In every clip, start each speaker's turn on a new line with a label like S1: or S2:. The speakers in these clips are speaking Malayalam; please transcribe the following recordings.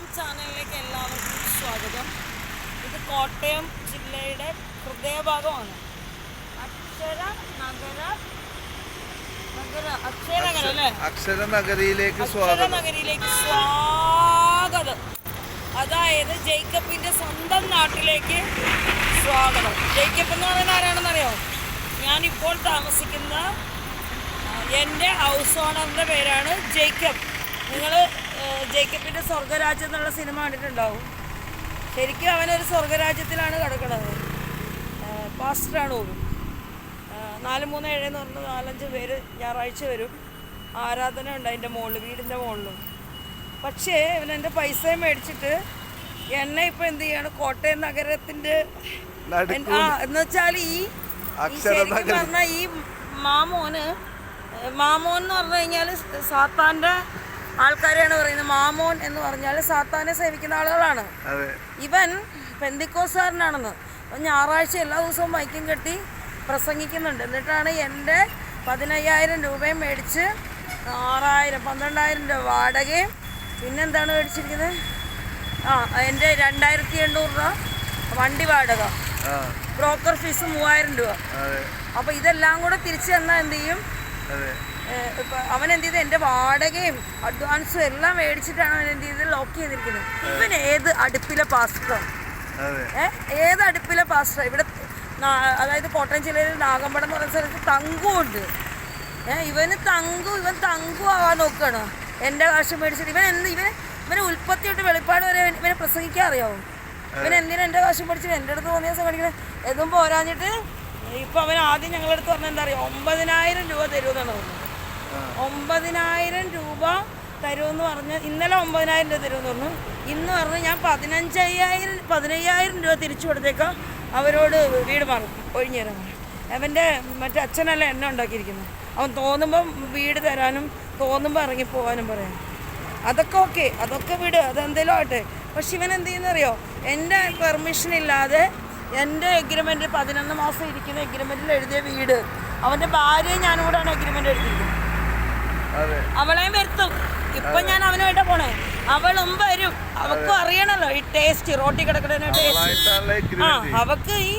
S1: മലയാളം ചാനലിലേക്ക് എല്ലാവർക്കും സ്വാഗതം. ഇത് കോട്ടയം ജില്ലയുടെ ഹൃദയഭാഗമാണ്.
S2: അക്ഷരനഗരിയിലേക്ക്
S1: സ്വാഗതം. അതായത് ജേക്കബിന്റെ സ്വന്തം നാട്ടിലേക്ക് സ്വാഗതം. ജേക്കബ് എന്ന് പറയുന്നത് ആരാണെന്നറിയോ? ഞാനിപ്പോൾ താമസിക്കുന്ന എൻ്റെ ഹൗസ് ഓണറിൻ്റെ പേരാണ് ജേക്കബ്. നിങ്ങൾ ജേക്കബിൻ്റെ സ്വർഗരാജ്യം എന്നുള്ള സിനിമ കണ്ടിട്ടുണ്ടാവും. ശരിക്കും അവനൊരു സ്വർഗരാജ്യത്തിലാണ് കിടക്കുന്നത്. പാസ്റ്ററാണ് പോലും. 437 എന്ന് പറഞ്ഞ 4-5 പേര് ഞായറാഴ്ച വരും. ആരാധന ഉണ്ട് അതിൻ്റെ മുകളിൽ, വീടിൻ്റെ മുകളിലും. പക്ഷേ ഇവനെൻ്റെ പൈസയും മേടിച്ചിട്ട് എന്നെ ഇപ്പം എന്ത് ചെയ്യാണ്, കോട്ടയം നഗരത്തിൻ്റെ എന്ന് വെച്ചാൽ ഈ ശരിക്കും പറഞ്ഞാൽ ഈ മാമോൻ എന്ന് പറഞ്ഞു കഴിഞ്ഞാൽ സാത്താൻ്റെ ആൾക്കാരെയാണ് പറയുന്നത്. മാമോൻ എന്ന് പറഞ്ഞാൽ സാത്താനെ സേവിക്കുന്ന ആളുകളാണ്. ഇവൻ പെന്തിക്കോസ്കാരനാണെന്ന്. അപ്പം ഞായറാഴ്ച എല്ലാ ദിവസവും മൈക്കും കെട്ടി പ്രസംഗിക്കുന്നുണ്ട്. എന്നിട്ടാണ് എൻ്റെ 15,000 രൂപയും മേടിച്ച് 12,000 രൂപ വാടകയും പിന്നെന്താണ് മേടിച്ചിരിക്കുന്നത്, എൻ്റെ 2,800 രൂപ വണ്ടി വാടക, ബ്രോക്കർ ഫീസ് 3,000 രൂപ. അപ്പോൾ ഇതെല്ലാം കൂടെ തിരിച്ചു തന്നാൽ എന്ത് ചെയ്യും, അവൻ എന്ത് ചെയ്ത് എൻ്റെ വാടകയും അഡ്വാൻസും എല്ലാം മേടിച്ചിട്ടാണ് അവൻ എന്ത് ചെയ്ത് ലോക്ക് ചെയ്തിരിക്കുന്നത്. ഇവൻ ഏത് അടുപ്പിലെ പാസ്റ്ററാണ്? ഏത് അടുപ്പിലെ പാസ്റ്റർ? ഇവിടെ അതായത് കോട്ടയം ജില്ലയിൽ നാഗമ്പടം എന്ന് പറയുന്ന സ്ഥലത്ത് തങ്കുണ്ട്. ഇവൻ തങ്കു ആവാൻ നോക്കുകയാണ്. എൻ്റെ കാശ് മേടിച്ചിട്ട് ഇവന് ഉൽപ്പത്തി തൊട്ട് വെളിപ്പാട് വരെ ഇവനെ പ്രസംഗിക്കാൻ അറിയാവും. ഇവൻ എന്തിനാ എൻ്റെ കാശ് മേടിച്ചിട്ട് എൻ്റെ അടുത്ത് തോന്നിയ ദിവസം കാണിക്കുന്നത്? എതും പോരാഞ്ഞിട്ട് ഇപ്പം അവൻ ആദ്യം ഞങ്ങളുടെ അടുത്ത് പറഞ്ഞാൽ എന്താ അറിയാം, 9,000 രൂപ തരുമെന്നാണ് പറഞ്ഞത്. 9,000 രൂപ തരുമെന്ന് പറഞ്ഞ് ഇന്നലെ 9,000 രൂപ തരുമെന്ന് പറഞ്ഞു. ഇന്ന് പറഞ്ഞ് ഞാൻ 15,000 രൂപ തിരിച്ചു കൊടുത്തേക്കാം, അവരോട് വീട് മാറും ഒഴിഞ്ഞു തരാൻ. അവൻ്റെ മറ്റേ അച്ഛനല്ല എന്നെ ഉണ്ടാക്കിയിരിക്കുന്നത്. അവൻ തോന്നുമ്പം വീട് തരാനും തോന്നുമ്പോൾ ഇറങ്ങിപ്പോവാനും പറയാം. അതൊക്കെ ഓക്കെ, അതൊക്കെ വിട്, അതെന്തെങ്കിലും ആട്ടെ. പക്ഷെ ഇവൻ എന്ത് ചെയ്യുന്നറിയോ, എൻ്റെ പെർമിഷൻ ഇല്ലാതെ എൻ്റെ എഗ്രിമെൻറ്റ് 11 മാസം ഇരിക്കുന്ന എഗ്രിമെൻറ്റിൽ എഴുതിയ വീട്, അവൻ്റെ ഭാര്യയും ഞാനും കൂടെയാണ് എഗ്രിമെൻ്റ് എഴുതിയിരിക്കുന്നത്. അവളെയും വരുത്തും. ഇപ്പം ഞാൻ അവനുമായിട്ടാണ് പോണേ. അവളും വരും. അവൾക്കും അറിയണല്ലോ ഈ ടേസ്റ്റ്, റോട്ടി കിടക്കുന്ന ടേസ്റ്റ്. അവൾക്ക് ഈ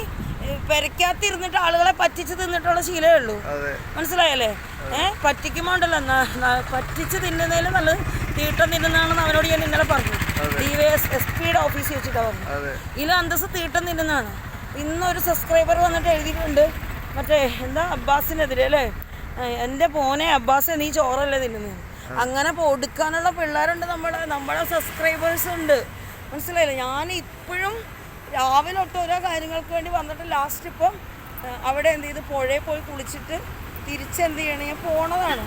S1: പെരക്കകത്തിരുന്നിട്ട് ആളുകളെ പറ്റിച്ച് തിന്നിട്ടുള്ള ശീലമേ ഉള്ളൂ. മനസ്സിലായല്ലേ? പറ്റിക്കുമ്പോണ്ടല്ലോ, പറ്റിച്ച് തിന്നുന്നതിൽ നല്ലത് തീട്ടം തിന്നുന്നതാണെന്ന് അവനോട് ഞാൻ ഇന്നലെ പറഞ്ഞു. DYSPയുടെ ഓഫീസിൽ വെച്ചിട്ടാണ് പറഞ്ഞു. ഇതിൽ അന്തസ് തീട്ടം തിന്നുന്നതാണ്. ഇന്നൊരു സബ്സ്ക്രൈബർ വന്നിട്ട് എഴുതിയിട്ടുണ്ട്, മറ്റേ എന്താ അബ്ബാസിനെതിരെ അല്ലേ, എൻ്റെ മോനെ അബ്ബാസ് നീ ചോറല്ലേ തിന്നുന്നത്. അങ്ങനെ കൊടുക്കാനുള്ള പിള്ളേരുണ്ട്, നമ്മുടെ സബ്സ്ക്രൈബേഴ്സ് ഉണ്ട്. മനസ്സിലായില്ലേ? ഞാൻ ഇപ്പോഴും രാവിലെ തൊട്ട് ഓരോ കാര്യങ്ങൾക്ക് വേണ്ടി വന്നിട്ട് ലാസ്റ്റ് ഇപ്പം അവിടെ എന്ത് ചെയ്ത് പുഴയിൽ പോയി കുളിച്ചിട്ട് തിരിച്ചെന്ത് ചെയ്യണം, ഞാൻ പോണതാണ്.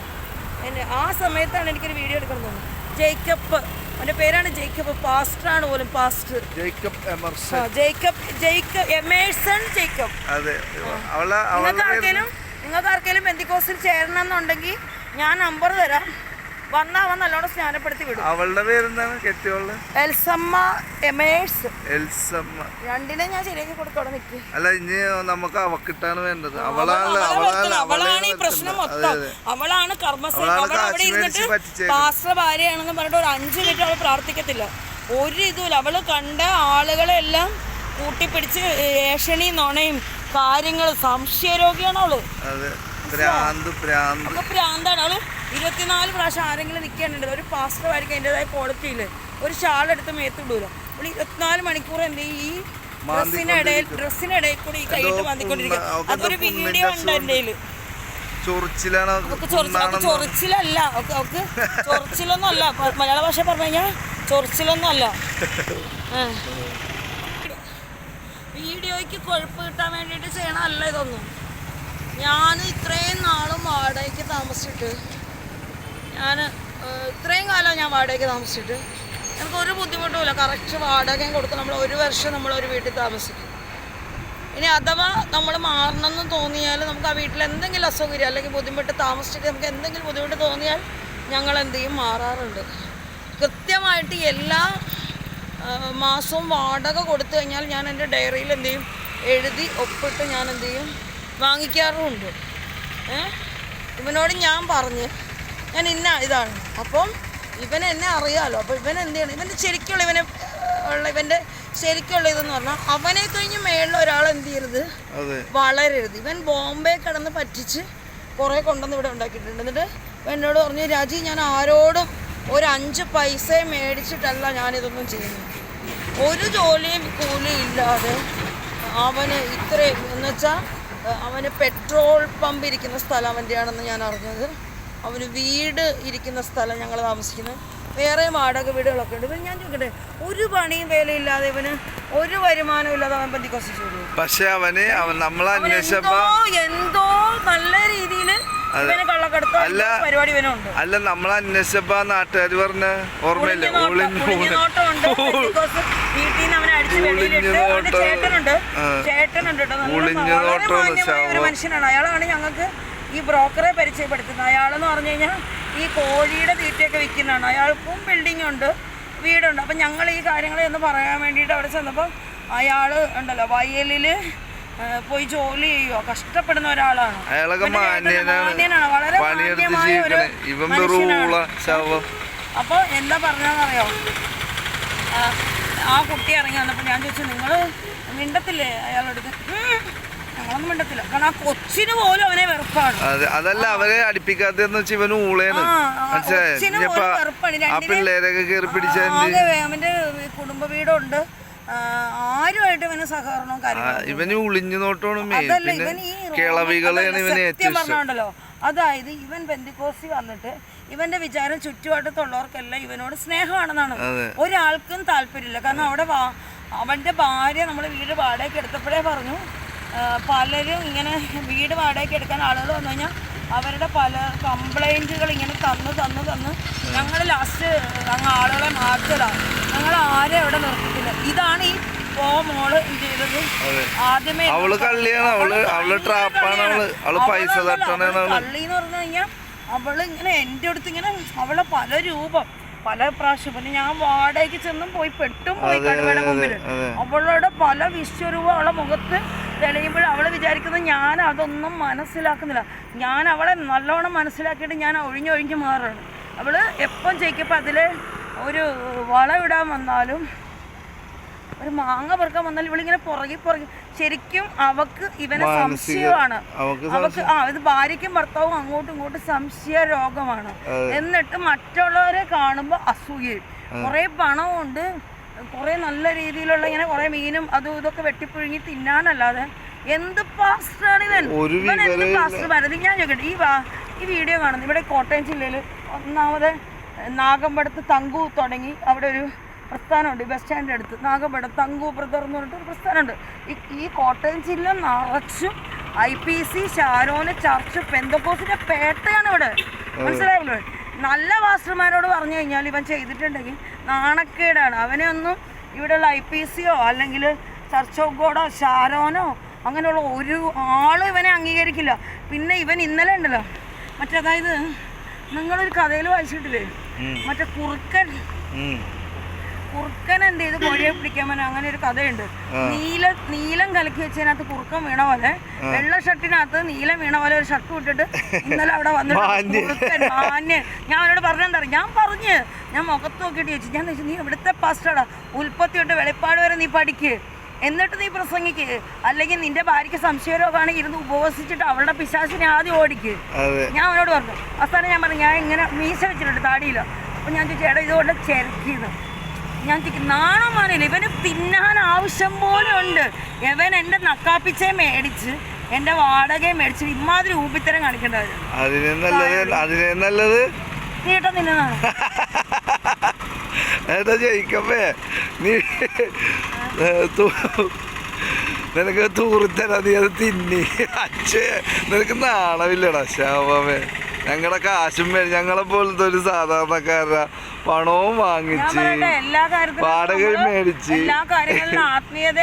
S1: ആ സമയത്താണ് എനിക്കൊരു വീഡിയോ എടുക്കണം തോന്നുന്നത്. ജേക്കബ്, അവൻ്റെ പേരാണ് ജേക്കബ്, പാസ്റ്ററാണ് പോലും, പാസ്റ്റർ ജേക്കബ് എമേഴ്സൺ ജേക്കബ്. നിങ്ങൾക്ക് ആർക്കെങ്കിലും പെന്തിക്കോസിൽ ചേരണം എന്നുണ്ടെങ്കിൽ ഞാൻ നമ്പർ തരാം, വന്നാ അവൻ നല്ലോണം സ്നാനപ്പെടുത്തി വിടും.
S2: അവളുടെ പേരെന്താണ്? കെട്ടിയോള്
S1: എൽസമ്മ എമേഴ്സ്.
S2: എൽസമ്മ.
S1: രണ്ടിനെ ഞാൻ ശരിയാക്കി കൊടുത്തോടെ നിൽക്കും.
S2: അല്ല, ഇനി നമുക്ക് അവക്കിട്ടാണ് വേണ്ടത്.
S1: അവളാണ് ഈ പ്രശ്നം മൊത്തം. അവളാണ് കർമ്മസ്ഥലം. അവൾ അവിടെ ഇരുന്നിട്ട് പാസ്റ്റർ ഭാര്യയാണെന്ന് പറഞ്ഞിട്ട് ഒരു 5 മിനിറ്റ് അവൾ പ്രാർത്ഥിക്കത്തില്ല. ഒരു ഇതുമില്ല. അവള് കണ്ട ആളുകളെല്ലാം കൂട്ടിപ്പിടിച്ച് ഏഷണിയും നുണയും കാര്യങ്ങൾ, സംശയരോഗിയാണ് അവള്. പ്രാന്താണ് അവള്. 24 പ്രാവശ്യം ആരെങ്കിലും നിൽക്കാനുണ്ട്. ഒരു പാസ്റ്റർ ആയിരിക്കും അതിൻ്റെതായ ക്വാളിറ്റിയിൽ ഒരു ഷാളെടുത്ത് മേത്തിടൂല. അവൾ 24 മണിക്കൂർ എന്ത് ഈ ഡ്രസ്സിനിടയിൽ കൂടി ഈ കൈയിട്ട് വന്നിക്കൊണ്ടിരിക്കുക. അതൊരു വീഡിയോ ഉണ്ട് എൻ്റെ കയ്യിൽ. ചൊറിച്ചിലല്ല, അവൾക്ക് ചൊറിച്ചിലൊന്നും അല്ല. മലയാള ഭാഷ പറഞ്ഞു കഴിഞ്ഞാൽ ചൊറിച്ചിലൊന്നും അല്ല. വീഡിയോയ്ക്ക് കൊഴുപ്പ് കിട്ടാൻ വേണ്ടിയിട്ട് ചെയ്യണമല്ല ഇതൊന്നും. ഞാൻ ഇത്രയും നാളും വാടകയ്ക്ക് താമസിച്ചിട്ട്, ഇത്രയും കാലം ഞാൻ വാടകയ്ക്ക് താമസിച്ചിട്ട് എനിക്കൊരു ബുദ്ധിമുട്ടുമില്ല. കറക്റ്റ് വാടകയും കൊടുക്കും. നമ്മൾ 1 വർഷം നമ്മളൊരു വീട്ടിൽ താമസിക്കും. ഇനി അഥവാ നമ്മൾ മാറണമെന്ന് തോന്നിയാൽ, നമുക്ക് ആ വീട്ടിൽ എന്തെങ്കിലും അസൗകര്യം അല്ലെങ്കിൽ ബുദ്ധിമുട്ട് താമസിച്ചിട്ട് നമുക്ക് എന്തെങ്കിലും ബുദ്ധിമുട്ട് തോന്നിയാൽ ഞങ്ങൾ എന്ത് ചെയ്യും, മാറാറുണ്ട്. കൃത്യമായിട്ട് എല്ലാ മാസവും വാടക കൊടുത്തു കഴിഞ്ഞാൽ ഞാൻ എൻ്റെ ഡയറിയിൽ എന്ത് ചെയ്യും, എഴുതി ഒപ്പിട്ട് ഞാൻ എന്ത് ചെയ്യും, വാങ്ങിക്കാറുമുണ്ട്. ഇവനോട് ഞാൻ പറഞ്ഞ് ഞാൻ ഇതാണ്. അപ്പം ഇവൻ എന്നെ അറിയാമല്ലോ. അപ്പോൾ ഇവൻ എന്ത് ചെയ്യണം, ഇവൻ്റെ ശരിക്കുള്ള ഇവൻ്റെ ശരിക്കുള്ള ഇതെന്ന് പറഞ്ഞാൽ അവനെ കഴിഞ്ഞ് മേളിൽ ഒരാൾ എന്ത് ചെയ്യരുത്, വളരരുത്. ഇവൻ ബോംബെ കിടന്ന് പറ്റിച്ച് കുറേ കൊണ്ടുവന്ന് ഇവിടെ ഉണ്ടാക്കിയിട്ടുണ്ട്. എന്നിട്ട് എന്നോട് പറഞ്ഞു, രാജി ഞാൻ ആരോടും ഒരു 5 പൈസ മേടിച്ചിട്ടല്ല ഞാനിതൊന്നും ചെയ്യുന്നത്. ഒരു ജോലിയും കൂലിയും ഇല്ലാതെ അവന് ഇത്രയും എന്ന് വെച്ചാൽ അവന് പെട്രോൾ പമ്പ് ഇരിക്കുന്ന സ്ഥലം അവൻ്റെയാണെന്ന് ഞാൻ അറിഞ്ഞത്. അവന് വീട് ഇരിക്കുന്ന സ്ഥലം ഞങ്ങൾ താമസിക്കുന്നത്, വേറെ വാടക വീടുകളൊക്കെ ഉണ്ട്. ഇവൻ ഞാൻ ചോദിക്കട്ടെ, ഒരു പണിയും വേലയില്ലാതെ ഇവന് ഒരു വരുമാനം ഇല്ലാതെ അവൻ പെന്തിക്കോസ്തിൽ ജോലി ചെയ്യും.
S2: പക്ഷെ നമ്മൾ
S1: എന്തോ നല്ല രീതിയിൽ
S2: പരിപാടി ഇവനുണ്ട്. അല്ല നമ്മൾ അന്വേഷിച്ചപ്പോ നാട്ടുകാർ പറഞ്ഞ ഓർമ്മയില്ല,
S1: ഒരു മനുഷ്യനാണ്. അയാളാണ് ഞങ്ങൾക്ക് ഈ ബ്രോക്കറെ പരിചയപ്പെടുത്തുന്നത്. അയാളെന്ന് പറഞ്ഞു കഴിഞ്ഞാൽ ഈ കോഴിയുടെ തീറ്റയൊക്കെ വിൽക്കുന്നതാണ്. അയാൾക്കും ബിൽഡിംഗ് ഉണ്ട്, വീടുണ്ട്. അപ്പം ഞങ്ങൾ ഈ കാര്യങ്ങളെന്ന് പറയാൻ വേണ്ടിയിട്ട് അവിടെ ചെന്നപ്പോൾ അയാൾ ഉണ്ടല്ലോ വയലിൽ പോയി ജോലി ചെയ്യുക, കഷ്ടപ്പെടുന്ന ഒരാളാണ്. മാന്യനാണ്, വളരെ മാന്യമായ ഒരു മനുഷ്യനാണ്. അപ്പോൾ എന്താ പറഞ്ഞതെന്നറിയോ, ആ കുട്ടി ഇറങ്ങി വന്നപ്പോൾ ഞാൻ ചോദിച്ചു, നിങ്ങൾ മിണ്ടത്തില്ലേ അയാളെടുത്ത്? ഞങ്ങളൊന്നും മിണ്ടത്തില്ല, കാരണം ആ കൊച്ചിന് പോലും അവനെ വെറുപ്പാണ്.
S2: അതല്ല അവരെ അടുപ്പിക്കാത്തെന്ന് വെച്ചാൽ ഇവന് ഊളയാണ്.
S1: അവന്റെ കുടുംബ വീടുണ്ട്, ആരുമായിട്ട് ഇവന് സഹകരണവും കാര്യങ്ങളും.
S2: ഇവന് ഒളിഞ്ഞു നോട്ടമാണ്
S1: അതല്ല, ഇവൻ ഈ സത്യം പറഞ്ഞോണ്ടല്ലോ. അതായത് ഇവൻ പെന്തിക്കോസ്തി വന്നിട്ട് ഇവന്റെ വിചാരം ചുറ്റുവട്ടത്തുള്ളവർക്കെല്ലാം ഇവനോട് സ്നേഹമാണെന്നാണ്. ഒരാൾക്കും താല്പര്യമില്ല. കാരണം അവിടെ അവന്റെ ഭാര്യ നമ്മൾ വീട് വാടകയ്ക്ക് എടുത്തപ്പോഴേ പറഞ്ഞു, പലരും ഇങ്ങനെ വീട് വാടകയ്ക്ക് എടുക്കാൻ ആളുകൾ വന്നു കഴിഞ്ഞാൽ അവരുടെ പല കംപ്ലൈൻറ്റുകൾ ഇങ്ങനെ തന്ന് ഞങ്ങൾ ലാസ്റ്റ് അങ്ങ് ആളുകളെ മാറ്റലാണ്. ഞങ്ങൾ ആരും അവിടെ നിർത്തിയില്ല. ഇതാണ് ഈ മോള് ചെയ്തത്. ആദ്യമേ കള്ളിന്ന് പറഞ്ഞു കഴിഞ്ഞാൽ അവള് ഇങ്ങനെ എൻ്റെ അടുത്ത് ഇങ്ങനെ അവളെ പല രൂപം പല പ്രാവശ്യം പിന്നെ ഞാൻ വാടകയ്ക്ക് ചെന്നും പോയി കടുവയുടെ മുമ്പിൽ അവളുടെ പല വിശ്വരൂപം അവളെ മുഖത്ത് തെളിയുമ്പോൾ അവൾ വിചാരിക്കുന്നത് ഞാൻ അതൊന്നും മനസ്സിലാക്കുന്നില്ല. ഞാൻ അവളെ നല്ലോണം മനസ്സിലാക്കിയിട്ട് ഞാൻ ഒഴിഞ്ഞൊഴിഞ്ഞ് മാറുകയാണ്. അവൾ എപ്പം ചെയ്യിക്കപ്പോൾ അതിൽ ഒരു വളമിടാൻ വന്നാലും ഒരു മാങ്ങ പെറുക്കാൻ വന്നാലും ഇവളിങ്ങനെ പുറകെ ശരിക്കും അവക്ക് ഇവനെ സംശയമാണ്. അവക്ക് ഇത് ഭാര്യയ്ക്കും ഭർത്താവും അങ്ങോട്ടും ഇങ്ങോട്ടും സംശയ രോഗമാണ്. എന്നിട്ട് മറ്റുള്ളവരെ കാണുമ്പോൾ അസൂയ, കുറെ പണമുണ്ട്, കുറെ നല്ല രീതിയിലുള്ള ഇങ്ങനെ കുറെ മീനും അതും ഇതൊക്കെ വെട്ടിപ്പുഴുങ്ങി തിന്നാനല്ലാതെ എന്ത് പാസ്റ്ററാണ് ഇവൻ? ഇവൻ എന്ത് പാസ്റ്റർ വരുന്നത്? ഞാൻ ചോദിക്കട്ടെ, ഈ വീഡിയോ കാണുന്നത് ഇവിടെ കോട്ടയം ജില്ലയിൽ ഒന്നാമത് നാഗമ്പടത്ത് തങ്കു തുടങ്ങി അവിടെ ഒരു പ്രസ്ഥാനമുണ്ട്, ബസ് സ്റ്റാൻഡിൻ്റെ അടുത്ത് നാഗമ്പടം തങ്കു ബ്രദർ എന്ന് പറഞ്ഞിട്ട് പ്രസ്ഥാനമുണ്ട്. ഈ കോട്ടയം ജില്ല നിറച്ചും IPC, ഷാരോന്, ചർച്ച്, പെന്തക്കോസിന്റെ പേട്ടയാണ് ഇവിടെ. മനസ്സിലായല്ലോ? നല്ല പാസ്റ്റർമാരോട് പറഞ്ഞു കഴിഞ്ഞാൽ ഇവൻ ചെയ്തിട്ടുണ്ടെങ്കിൽ നാണക്കേടാണ്. അവനെ ഒന്നും ഇവിടെയുള്ള IPCയോ അല്ലെങ്കിൽ ചർച്ച് ഓഫ് ഗോഡോ ഷാരോനോ അങ്ങനെയുള്ള ഒരു ആളും ഇവനെ അംഗീകരിക്കില്ല. പിന്നെ ഇവൻ ഇന്നലെ ഉണ്ടല്ലോ അതായത് നിങ്ങളൊരു കഥയിൽ വായിച്ചിട്ടില്ലേ, മറ്റേ കുറുക്കൻ എന്ത് ചെയ്ത് കോഴിയെ പിടിക്കാൻ പറ്റും, അങ്ങനെ ഒരു കഥയുണ്ട്. നീലം കലക്കി വെച്ചതിനകത്ത് കുറുക്കൻ വീണ പോലെ, വെള്ള ഷർട്ടിനകത്ത് നീലം വീണ പോലെ ഒരു ഷർട്ട് വിട്ടിട്ട് ഇന്നലെ അവിടെ വന്നിട്ട് കുറുക്കൻ മാന്യൻ. ഞാൻ അവനോട് പറഞ്ഞെന്താ ഞാൻ മുഖത്ത് നോക്കിയിട്ട് ചോദിച്ചു, ഞാൻ ചോദിച്ചു, നീ ഇവിടുത്തെ പാസ്റ്ററാടാ, ഉൽപ്പത്തി തൊട്ട് വെളിപ്പാട് വരെ നീ പഠിക്ക്, എന്നിട്ട് നീ പ്രസംഗിക്ക്, അല്ലെങ്കിൽ നിന്റെ ഭാര്യയ്ക്ക് സംശയരോഗമാണെങ്കിൽ ഇരുന്ന് ഉപവസിച്ചിട്ട് അവളുടെ പിശാചിനെ ആദ്യം ഓടിക്ക്. ഞാൻ അവനോട് പറഞ്ഞു. അവസാനം ഞാൻ പറഞ്ഞു, ഞാൻ ഇങ്ങനെ മീശ വെച്ചിട്ടുണ്ട്, താടിയില്ല. അപ്പം ഞാൻ ചോദിച്ചു, എടാ ഇതുകൊണ്ട് ചെറുക്കിയത്. ഞാൻ ചോദിക്കും, നാണമാനില്ല, ഇവന് തിന്നാൻ ആവശ്യം പോലെ ഉണ്ട്. ഇവൻ എൻ്റെ നക്കാപ്പിച്ചേ മേടിച്ച് എൻ്റെ വാടകയെ മേടിച്ച് ഇമാതിരി ഊപ്പിത്തരം കാണിക്കേണ്ടത്. നീട്ടം തിന്നതാണ്.
S2: നീ നിനക്ക് തൂറിത്തരാ, നീ അത് തിന്നി. നിനക്ക് നാണമില്ലടാ ശാപമേ. ഞങ്ങളുടെ കാശും ഞങ്ങളെ പോലത്തെ ഒരു സാധാരണക്കാരുടെ പണവും വാങ്ങിച്ച് വാടകയും മേടിച്ച്
S1: എല്ലാ കാര്യങ്ങളിലും ആത്മീയത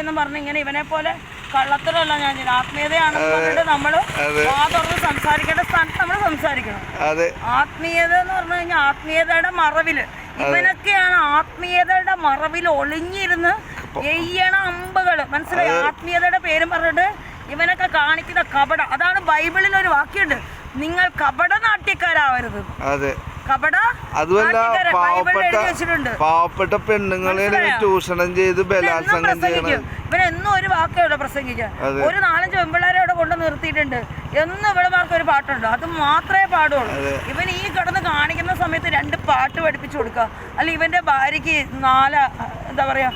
S1: എന്ന് പറഞ്ഞ് ഇങ്ങനെ ഇവനെ പോലെ കള്ളത്തരമല്ല ഞാൻ ആത്മീയതയാണെന്ന് പറഞ്ഞിട്ട് നമ്മള് തുറന്ന് സംസാരിക്കേണ്ട സ്ഥാനത്ത് നമ്മൾ സംസാരിക്കണം. ആത്മീയത എന്ന് പറഞ്ഞു കഴിഞ്ഞാൽ ആത്മീയതയുടെ മറവില് ഇവനൊക്കെയാണ് ആത്മീയതയുടെ മറവിൽ ഒളിഞ്ഞിരുന്ന് എയ്യണ അമ്പുകള്. മനസ്സിലായി? ആത്മീയതയുടെ പേരും പറഞ്ഞിട്ട് ഇവനൊക്കെ കാണിക്കുന്ന കപട. അതാണ് ബൈബിളിൽ ഒരു വാക്യമുണ്ട്, നിങ്ങൾ കപടനാട്യക്കാരാവരുത്. കപട
S2: അതുമല്ല
S1: നാട്ടിൻകാരൻ. ബൈബിളിൽ എഴുതി വെച്ചിട്ടുണ്ട്.
S2: പാവപ്പെട്ട പെണ്ണുങ്ങളെ ചൂഷണം ചെയ്ത് ബലാത്സംഗം ചെയ്യണം.
S1: ഇവനെന്നും ഒരു വാക്കേ ഇവിടെ പ്രസംഗിക്കാൻ. ഒരു 4-5 പെൺപിള്ളേരെ ഇവിടെ കൊണ്ട് നിർത്തിയിട്ടുണ്ട്. എന്നും ഇവിടെ മാർക്ക് ഒരു പാട്ടുണ്ട്, അത് മാത്രമേ പാടുള്ളൂ. ഇവൻ ഈ കിടന്ന് കാണിക്കുന്ന സമയത്ത് 2 പാട്ട് പഠിപ്പിച്ചു കൊടുക്കുക. അല്ല ഇവന്റെ ഭാര്യക്ക് 4 എന്താ പറയാ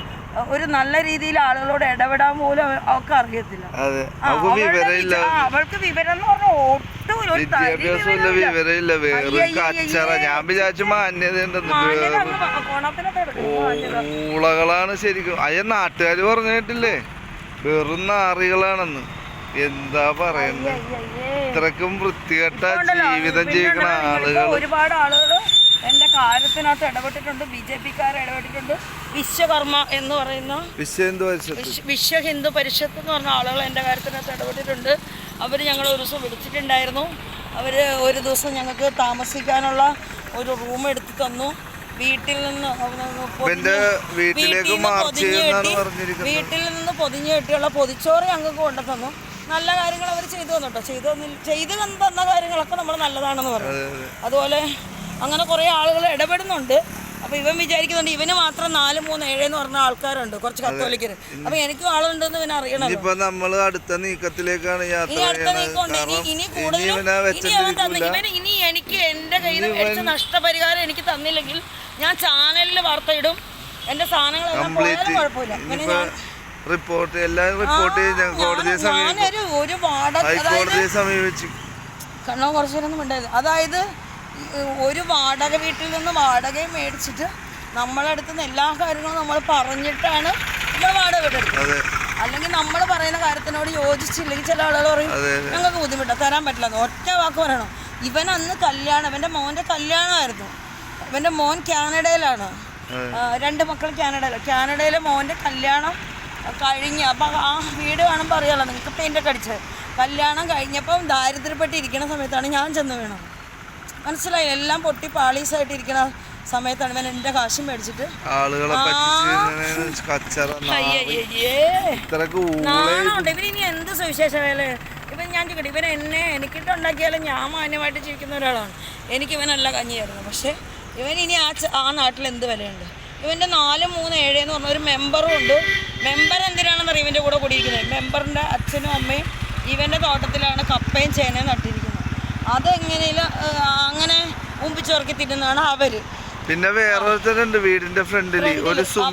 S1: ഒരു നല്ല രീതിയിൽ ആളുകളോട് ഇടപെടാൻ പോലും അവർക്ക് അറിയത്തില്ല. അവൾക്ക് വിവരം എന്ന് പറഞ്ഞാൽ ഒട്ടും
S2: വിവരമില്ല. വേറെ കച്ചറ. ഞാൻ വിചാരിച്ചു മാന്യത ഊളകളാണ് ശരിക്കും. അയ്യ നാട്ടുകാർ പറഞ്ഞിട്ടില്ലേ വെറും നാറികളാണെന്ന്. എന്താ പറയുന്നത്? ഇത്രക്കും വൃത്തികെട്ട ജീവിതം ജീവിക്കുന്ന ആളുകൾ.
S1: ഒരുപാട് ആളുകൾ എൻ്റെ കാര്യത്തിനകത്ത് ഇടപെട്ടിട്ടുണ്ട്. BJP-ക്കാർ ഇടപെട്ടിട്ടുണ്ട്. വിശ്വകർമ്മ എന്ന് പറയുന്ന വിശ്വ ഹിന്ദു പരിഷത്ത് എന്ന് പറഞ്ഞ ആളുകൾ എൻ്റെ കാര്യത്തിനകത്ത് ഇടപെട്ടിട്ടുണ്ട്. അവർ ഞങ്ങൾ ഒരു ദിവസം വിളിച്ചിട്ടുണ്ടായിരുന്നു. അവർ ഒരു ദിവസം ഞങ്ങൾക്ക് താമസിക്കാനുള്ള ഒരു റൂം എടുത്ത് തന്നു. വീട്ടിൽ നിന്ന് പൊതിഞ്ഞു കെട്ടിയുള്ള പൊതിച്ചോറ് ഞങ്ങൾക്ക് കൊണ്ടു തന്നു. നല്ല കാര്യങ്ങൾ അവർ ചെയ്തു തന്നു കേട്ടോ. ചെയ്ത് തന്ന കാര്യങ്ങളൊക്കെ നമ്മൾ നല്ലതാണെന്ന് പറഞ്ഞു. അതുപോലെ അങ്ങനെ കുറേ ആളുകൾ ഇടപെടുന്നുണ്ട്. അപ്പോൾ ഇവൻ വിചാരിക്കുന്നുണ്ട് ഇവന് മാത്രം 4, 3, 7 എന്ന് പറഞ്ഞ ആൾക്കാരുണ്ട്, കുറച്ച് കത്തോലിക്കര്. അപ്പോൾ എനിക്കും ആളുണ്ടെന്ന് ഇവൻ അറിയണം.
S2: ഇപ്പൊ നമ്മൾ അടുത്ത നീക്കത്തിലേക്കാണ്
S1: ഇനി അടുത്ത നീക്കമുണ്ട്. ഇനി കൂടുതലും ഇനി എനിക്ക് എൻ്റെ കയ്യിൽ നിന്ന് മേടിച്ച നഷ്ടപരിഹാരം എനിക്ക് തന്നില്ലെങ്കിൽ ഞാൻ ചാനലിൽ വാർത്തയിടും. എൻ്റെ സാധനങ്ങളെല്ലാം പോയാലും കുഴപ്പമില്ല. പിന്നെ ഞാൻ
S2: റിപ്പോർട്ട് എല്ലാം റിപ്പോർട്ട്
S1: ഞാനൊരു ഒരു
S2: ഹൈക്കോടതിയെ സമീപിച്ചു.
S1: കണ്ണോ കുറച്ചു നേരം ഉണ്ടായത്. അതായത് ഒരു വാടക വീട്ടിൽ നിന്ന് വാടകയും മേടിച്ചിട്ട് നമ്മളടുത്ത് നിന്ന് എല്ലാ കാര്യങ്ങളും നമ്മൾ പറഞ്ഞിട്ടാണ് നമ്മൾ വാടക വീടെടുക്കുന്നത്. അല്ലെങ്കിൽ നമ്മൾ പറയുന്ന കാര്യത്തിനോട് യോജിച്ചില്ലെങ്കിൽ ചില ആളുകൾ പറയും ഞങ്ങൾക്ക് ബുദ്ധിമുട്ടാണ്, തരാൻ പറ്റില്ല. ഒറ്റ വാക്ക് പറയണം. ഇവൻ അന്ന് കല്യാണം, ഇവൻ്റെ മോൻ്റെ കല്യാണമായിരുന്നു. ഇവൻ്റെ മോൻ കാനഡയിലാണ്. 2 മക്കൾ കാനഡയിലെ മോൻ്റെ കല്യാണം കഴിഞ്ഞ്. അപ്പം ആ വീട് കാണുമ്പോൾ അറിയാമല്ലോ നിങ്ങൾക്ക്, പെയിൻ്റൊക്കെ അടിച്ച്. കല്യാണം കഴിഞ്ഞപ്പം ദാരിദ്ര്യപ്പെട്ടിരിക്കുന്ന സമയത്താണ് ഞാൻ ചെന്ന് വീണത്. മനസ്സിലായി? എല്ലാം പൊട്ടി പാളീസായിട്ടിരിക്കുന്ന സമയത്താണ് ഇവൻ എൻ്റെ കാശും മേടിച്ചിട്ട് നാണുണ്ട്. ഇവനിനി എന്ത് സുവിശേഷ വേല ഇവൻ ഞാൻ ചോദിക്കട്ടെ. ഇവൻ എനിക്കിട്ടുണ്ടാക്കിയാലും ഞാൻ മാന്യമായിട്ട് ജീവിക്കുന്ന ഒരാളാണ്. എനിക്കിവനല്ല കഞ്ഞിയായിരുന്നു. പക്ഷേ ഇവൻ ഇനി ആ നാട്ടിൽ എന്ത് വിലയുണ്ട്? ഇവൻ്റെ 4, 3, 7 എന്ന് പറഞ്ഞ ഒരു മെമ്പറും ഉണ്ട്. മെമ്പർ എന്തിനാണെന്നറിയാം ഇവൻ്റെ കൂടെ കൂടിയിരിക്കുന്നത്? മെമ്പറിൻ്റെ അച്ഛനും അമ്മയും ഇവൻ്റെ തോട്ടത്തിലാണ് കപ്പയും ചേനയും നട്ടിരിക്കുന്നത്. അതെങ്ങനെയും അങ്ങനെ ഉമ്പിച്ചോർക്കി തിന്നുന്നതാണ് അവര്.
S2: പിന്നെ വേറൊരുത്തരുണ്ട് വീടിന്റെ ഫ്രണ്ടിൽ ഒരു